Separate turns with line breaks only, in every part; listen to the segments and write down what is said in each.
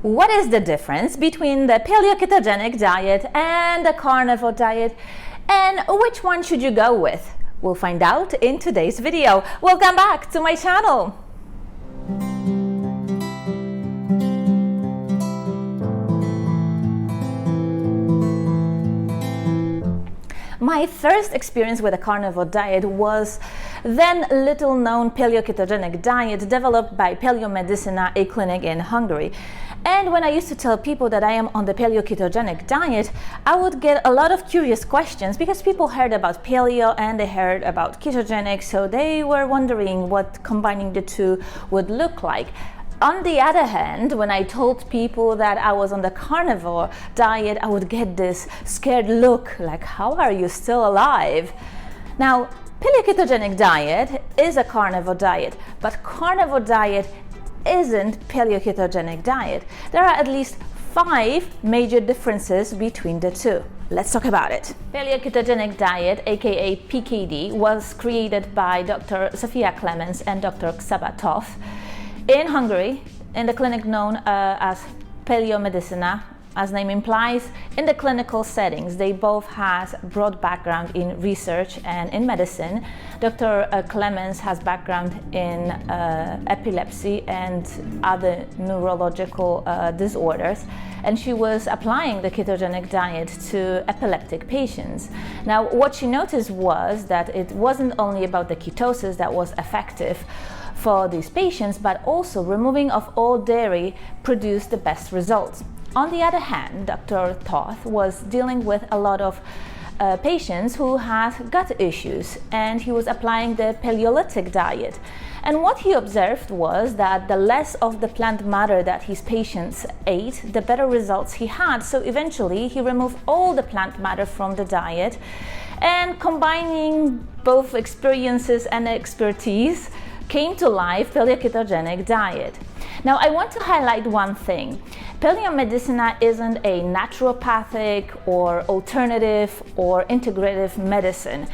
What is the difference between the Paleo-Ketogenic diet and the carnivore diet, and which one should you go with? We'll find out in today's video. Welcome back to my channel. My first experience with a carnivore diet was then little known Paleo-Ketogenic diet developed by Paleo-Medicina, a clinic in Hungary. And when I used to tell people that I am on the Paleo-Ketogenic diet, I would get a lot of curious questions because people heard about paleo and they heard about ketogenic, so they were wondering what combining the two would look like. On the other hand, when I told people that I was on the carnivore diet, I would get this scared look, like, how are you still alive? Now, Paleo-Ketogenic diet is a carnivore diet, but carnivore diet isn't Paleo-Ketogenic diet. There are at least 5 major differences between the two. Let's talk about it. Paleo-Ketogenic diet, aka PKD, was created by Dr. Sylvia and Dr. Szabatos in Hungary, in the clinic known as Paleo-Medicina, as name implies, in the clinical settings. They both has broad background in research and in medicine. Dr. Clemens has background in epilepsy and other neurological disorders, and she was applying the ketogenic diet to epileptic patients. Now, what she noticed was that it wasn't only about the ketosis that was effective for these patients, but also removing of all dairy produced the best results. On the other hand, Dr. Toth was dealing with a lot of patients who had gut issues, and he was applying the Paleolithic diet. And what he observed was that the less of the plant matter that his patients ate, the better results he had. So eventually he removed all the plant matter from the diet, and combining both experiences and expertise came to life Paleo-Ketogenic diet. Now, I want to highlight one thing. Paleo-Medicina isn't a naturopathic or alternative or integrative medicine.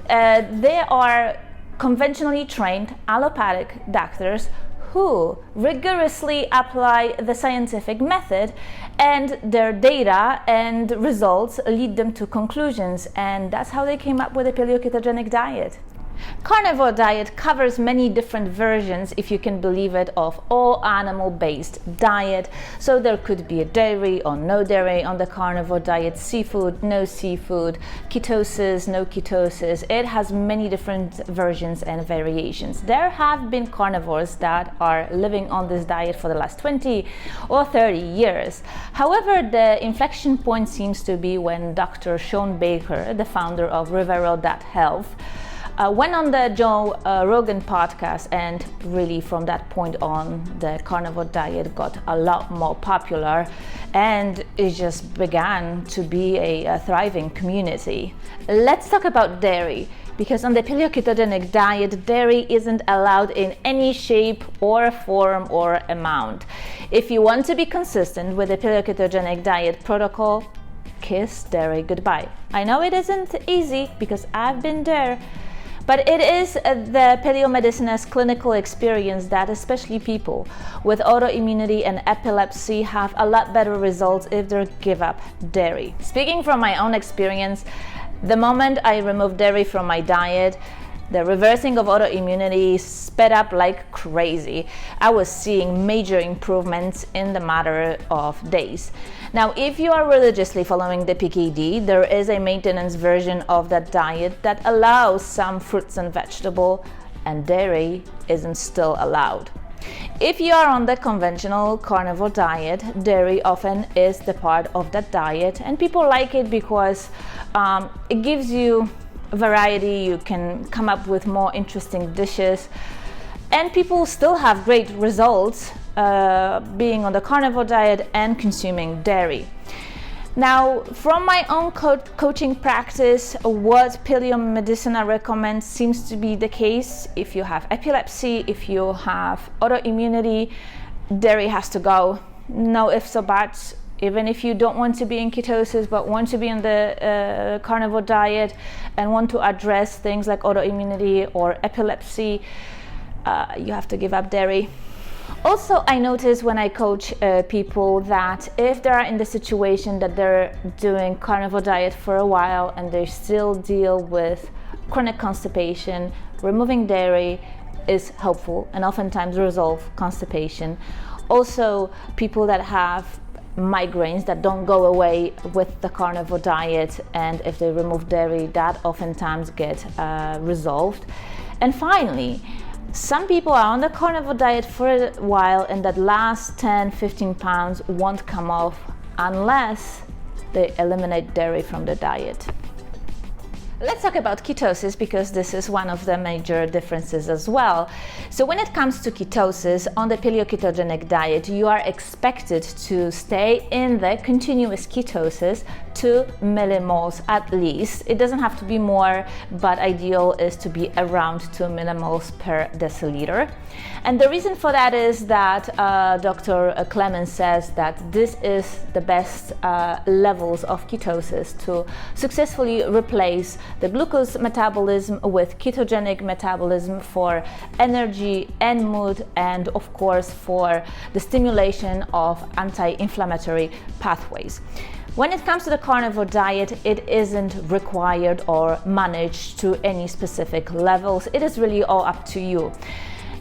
They are conventionally trained allopathic doctors who rigorously apply the scientific method, and their data and results lead them to conclusions, and that's how they came up with the Paleo-Ketogenic diet. Carnivore diet covers many different versions, if you can believe it, of all animal-based diet. So there could be a dairy or no dairy on the carnivore diet, seafood, no seafood, ketosis, no ketosis. It has many different versions and variations. There have been carnivores that are living on this diet for the last 20 or 30 years. However, the inflection point seems to be when Dr. Shawn Baker, the founder of Rivero.Health, went on the Joe Rogan podcast, and really from that point on the carnivore diet got a lot more popular, and it just began to be a thriving community. Let's talk about dairy, because on the Paleo-Ketogenic diet, dairy isn't allowed in any shape or form or amount. If you want to be consistent with the Paleo-Ketogenic diet protocol, kiss dairy goodbye. I know it isn't easy because I've been there, but it is the Paleo-Medicina's clinical experience that especially people with autoimmunity and epilepsy have a lot better results if they give up dairy. Speaking from my own experience, the moment I removed dairy from my diet, the reversing of autoimmunity sped up like crazy. I was seeing major improvements in the matter of days. Now, if you are religiously following the PKD, there is a maintenance version of that diet that allows some fruits and vegetables, and dairy isn't still allowed. If you are on the conventional carnivore diet, dairy often is the part of that diet, and people like it because it gives you variety. You can come up with more interesting dishes, and people still have great results being on the carnivore diet and consuming dairy. Now, from my own coaching practice, what Paleo-Medicina recommends seems to be the case. If you have epilepsy, if you have autoimmunity, dairy has to go. No ifs or buts. Even if you don't want to be in ketosis but want to be on the carnivore diet and want to address things like autoimmunity or epilepsy, you have to give up dairy. Also, I notice when I coach people that if they're in the situation that they're doing carnivore diet for a while and they still deal with chronic constipation, removing dairy is helpful and oftentimes resolve constipation. Also, people that have migraines that don't go away with the carnivore diet, and if they remove dairy, that oftentimes get resolved. And finally, some people are on the carnivore diet for a while and that last 10-15 pounds won't come off unless they eliminate dairy from the diet. Let's talk about ketosis, because this is one of the major differences as well. So when it comes to ketosis, on the Paleo-Ketogenic diet, you are expected to stay in the continuous ketosis 2 millimoles at least. It doesn't have to be more, but ideal is to be around 2 millimoles per deciliter. And the reason for that is that Dr. Clemens says that this is the best levels of ketosis to successfully replace the glucose metabolism with ketogenic metabolism for energy and mood, and of course for the stimulation of anti-inflammatory pathways. When it comes to the carnivore diet, it isn't required or managed to any specific levels. It is really all up to you.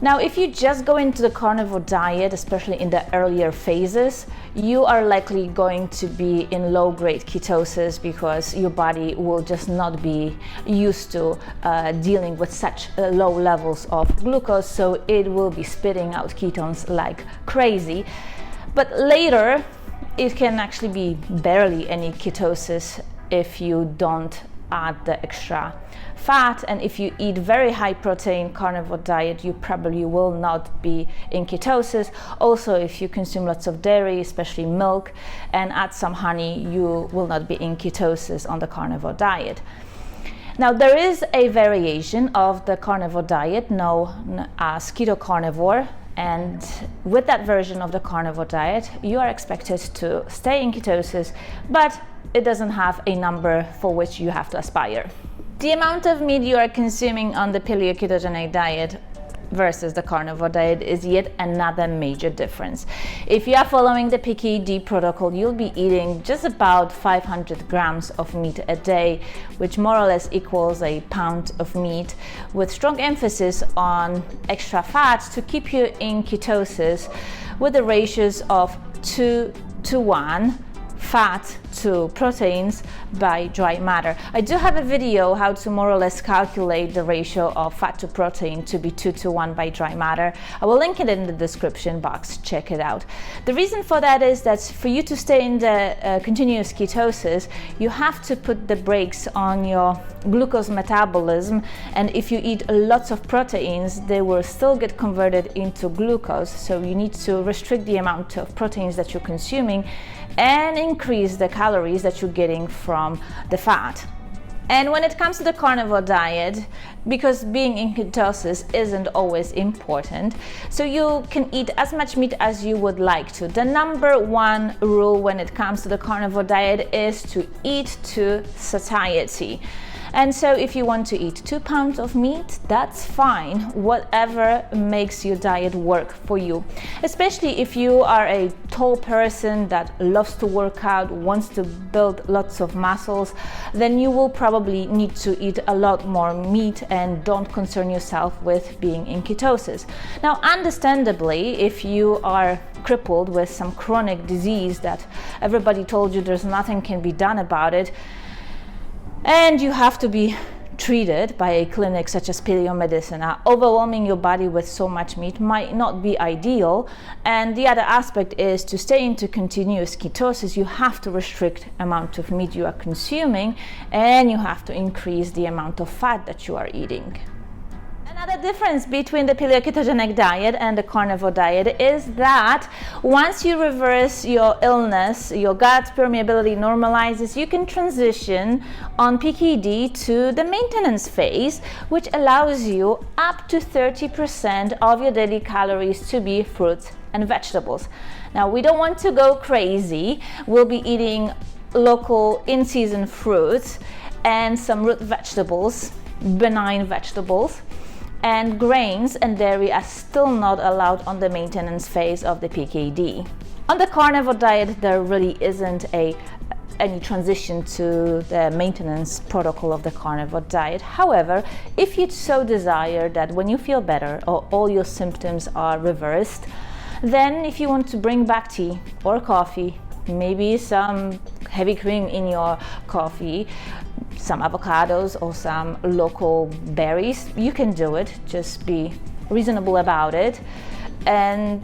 Now, if you just go into the carnivore diet, especially in the earlier phases, you are likely going to be in low-grade ketosis because your body will just not be used to dealing with such low levels of glucose, so it will be spitting out ketones like crazy. But later, it can actually be barely any ketosis if you don't add the extra fat, and if you eat very high protein carnivore diet, you probably will not be in ketosis. Also, if you consume lots of dairy, especially milk, and add some honey, you will not be in ketosis on the carnivore diet. Now, there is a variation of the carnivore diet known as keto carnivore, and with that version of the carnivore diet, you are expected to stay in ketosis, but it doesn't have a number for which you have to aspire. The amount of meat you are consuming on the Paleo-Ketogenic diet versus the carnivore diet is yet another major difference. If you are following the PKD protocol, you'll be eating just about 500 grams of meat a day, which more or less equals a pound of meat, with strong emphasis on extra fat to keep you in ketosis with the ratios of 2:1 fat to proteins by dry matter. I do have a video how to more or less calculate the ratio of fat to protein to be 2:1 by dry matter. I will link it in the description box, check it out. The reason for that is that for you to stay in the continuous ketosis, you have to put the brakes on your glucose metabolism, and if you eat lots of proteins, they will still get converted into glucose, so you need to restrict the amount of proteins that you're consuming and increase the calories that you're getting from the fat. And when it comes to the carnivore diet, because being in ketosis isn't always important, so you can eat as much meat as you would like to. The number one rule when it comes to the carnivore diet is to eat to satiety. And so if you want to eat 2 pounds of meat, that's fine, whatever makes your diet work for you. Especially if you are a tall person that loves to work out, wants to build lots of muscles, then you will probably need to eat a lot more meat and don't concern yourself with being in ketosis. Now, understandably, if you are crippled with some chronic disease that everybody told you there's nothing can be done about it, and you have to be treated by a clinic such as Paleo-Medicina, overwhelming your body with so much meat might not be ideal. And the other aspect is to stay into continuous ketosis, you have to restrict amount of meat you are consuming, and you have to increase the amount of fat that you are eating. Another difference between the Paleo-Ketogenic diet and the carnivore diet is that once you reverse your illness, your gut permeability normalizes, you can transition on PKD to the maintenance phase, which allows you up to 30% of your daily calories to be fruits and vegetables. Now, we don't want to go crazy. We'll be eating local in-season fruits and some root vegetables, benign vegetables. and grains and dairy are still not allowed on the maintenance phase of the PKD. On the carnivore diet, there really isn't any transition to the maintenance protocol of the carnivore diet. However, if you so desire that when you feel better or all your symptoms are reversed, then if you want to bring back tea or coffee, maybe some heavy cream in your coffee, some avocados or some local berries, you can do it. Just be reasonable about it. And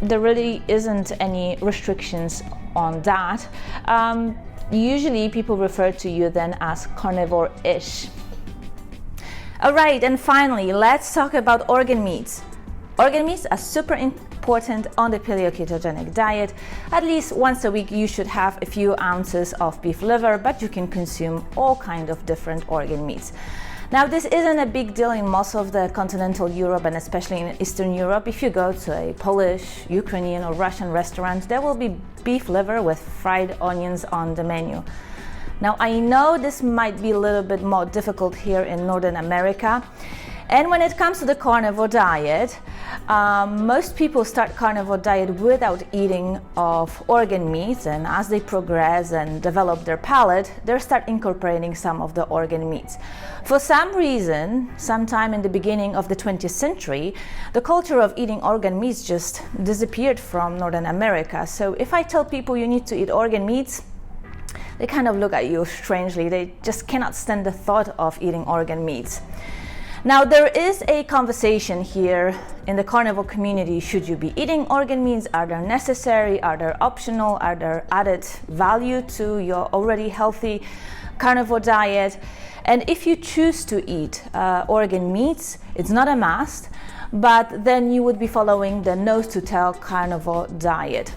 there really isn't any restrictions on that. Usually people refer to you then as carnivore-ish. All right, and finally, let's talk about organ meats. Organ meats are super important on the Paleo-Ketogenic diet. At least once a week you should have a few ounces of beef liver, but you can consume all kinds of different organ meats. Now, this isn't a big deal in most of the continental Europe and especially in Eastern Europe. If you go to a Polish, Ukrainian or Russian restaurant, there will be beef liver with fried onions on the menu. Now, I know this might be a little bit more difficult here in Northern America. And when it comes to the carnivore diet, most people start carnivore diet without eating of organ meats, and as they progress and develop their palate, they start incorporating some of the organ meats. For some reason, sometime in the beginning of the 20th century, the culture of eating organ meats just disappeared from Northern America. So if I tell people you need to eat organ meats, they kind of look at you strangely. They just cannot stand the thought of eating organ meats. Now, there is a conversation here in the carnivore community. Should you be eating organ meats? Are they necessary? Are they optional? Are they added value to your already healthy carnivore diet? And if you choose to eat organ meats, it's not a must, but then you would be following the nose to tail carnivore diet.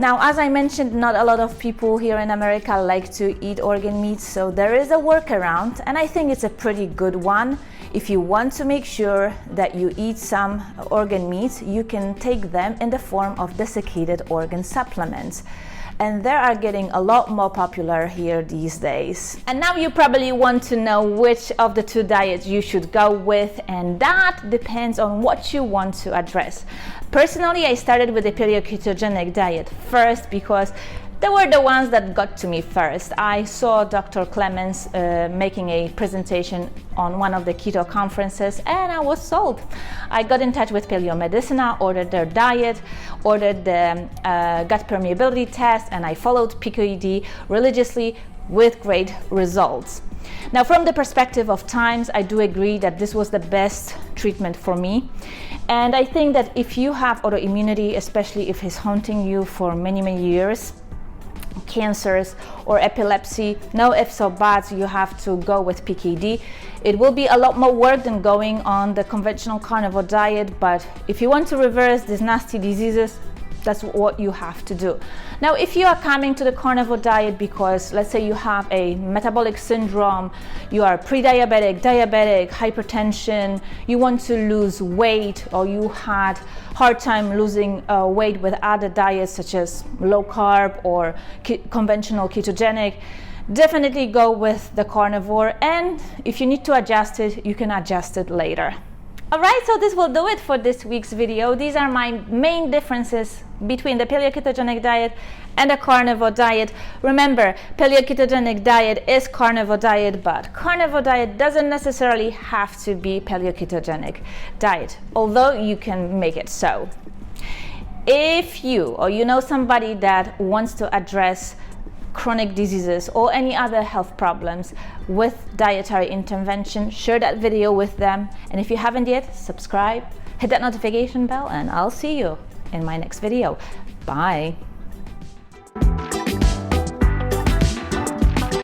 Now, as I mentioned, not a lot of people here in America like to eat organ meats, so there is a workaround, and I think it's a pretty good one. If you want to make sure that you eat some organ meats, you can take them in the form of desiccated organ supplements. And they are getting a lot more popular here these days. And now you probably want to know which of the two diets you should go with, and that depends on what you want to address. Personally, I started with the Paleo-Ketogenic diet first because they were the ones that got to me first. I saw Dr. Clemens making a presentation on one of the keto conferences, and I was sold. I got in touch with Paleo Medicina, ordered their diet, ordered the gut permeability test, and I followed PKD religiously with great results. Now, from the perspective of times, I do agree that this was the best treatment for me. And I think that if you have autoimmunity, especially if it's haunting you for many, many years, cancers or epilepsy, no ifs or buts, you have to go with PKD. It will be a lot more work than going on the conventional carnivore diet, but if you want to reverse these nasty diseases, that's what you have to do. Now, if you are coming to the carnivore diet because, let's say, you have a metabolic syndrome, you are pre-diabetic, diabetic, hypertension, you want to lose weight, or you had hard time losing weight with other diets such as low carb or conventional ketogenic, definitely go with the carnivore. And if you need to adjust it, you can adjust it later. Alright, so this will do it for this week's video. These are my main differences between the Paleo-Ketogenic diet and the carnivore diet. Remember, Paleo-Ketogenic diet is carnivore diet, but carnivore diet doesn't necessarily have to be Paleo-Ketogenic diet, although you can make it so. If you or you know somebody that wants to address chronic diseases or any other health problems with dietary intervention, share that video with them. And if you haven't yet, subscribe, hit that notification bell, and I'll see you in my next video. Bye.